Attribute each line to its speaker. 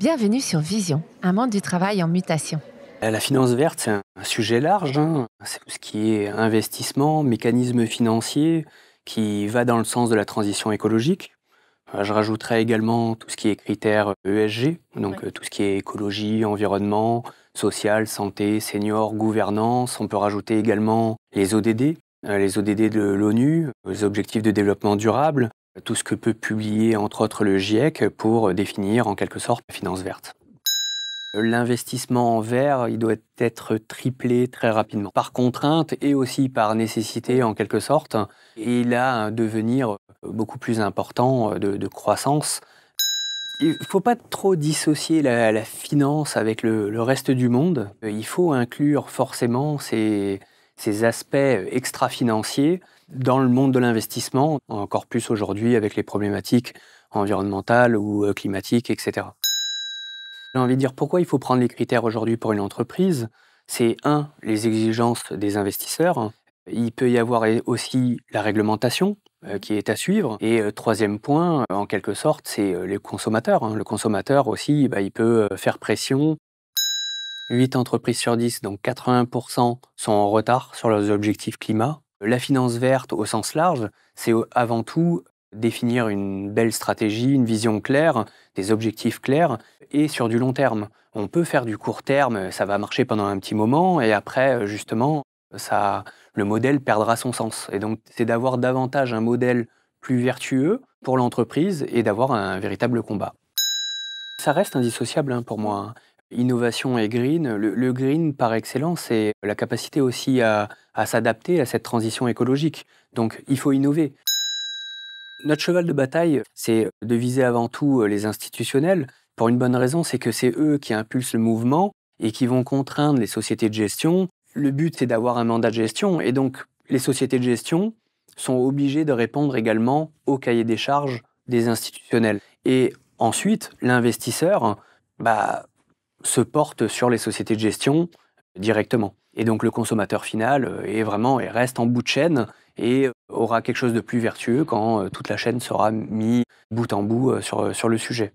Speaker 1: Bienvenue sur Vision, un monde du travail en mutation.
Speaker 2: La finance verte, c'est un sujet large, hein. C'est tout ce qui est investissement, mécanisme financier, qui va dans le sens de la transition écologique. Je rajouterais également tout ce qui est critères ESG, donc
Speaker 1: Ouais.
Speaker 2: tout ce qui est écologie, environnement, social, santé, senior, gouvernance. On peut rajouter également les ODD de l'ONU, les objectifs de développement durable, tout ce que peut publier entre autres le GIEC pour définir en quelque sorte la finance verte. L'investissement en vert, il doit être triplé très rapidement, par contrainte et aussi par nécessité en quelque sorte. Et il a un devenir beaucoup plus important de croissance. Il ne faut pas trop dissocier la finance avec le reste du monde. Il faut inclure forcément ces aspects extra-financiers dans le monde de l'investissement, encore plus aujourd'hui avec les problématiques environnementales ou climatiques, etc. J'ai envie de dire pourquoi il faut prendre les critères aujourd'hui pour une entreprise. C'est un, les exigences des investisseurs. Il peut y avoir aussi la réglementation qui est à suivre. Et troisième point, en quelque sorte, c'est les consommateurs, hein. Le consommateur aussi, il peut faire pression. 8 entreprises sur 10, donc 80%, sont en retard sur leurs objectifs climat. La finance verte, au sens large, c'est avant tout définir une belle stratégie, une vision claire, des objectifs clairs, et sur du long terme. On peut faire du court terme, ça va marcher pendant un petit moment, et après, justement, le modèle perdra son sens. Et donc, c'est d'avoir davantage un modèle plus vertueux pour l'entreprise et d'avoir un véritable combat. Ça reste indissociable, hein, pour moi, hein. Innovation et green. Le green, par excellence, c'est la capacité aussi à s'adapter à cette transition écologique. Donc, il faut innover. Notre cheval de bataille, c'est de viser avant tout les institutionnels. Pour une bonne raison, c'est que c'est eux qui impulsent le mouvement et qui vont contraindre les sociétés de gestion. Le but, c'est d'avoir un mandat de gestion. Et donc, les sociétés de gestion sont obligées de répondre également au cahier des charges des institutionnels. Et ensuite, l'investisseur se porte sur les sociétés de gestion directement. Et donc, le consommateur final et reste en bout de chaîne et aura quelque chose de plus vertueux quand toute la chaîne sera mise bout en bout sur le sujet.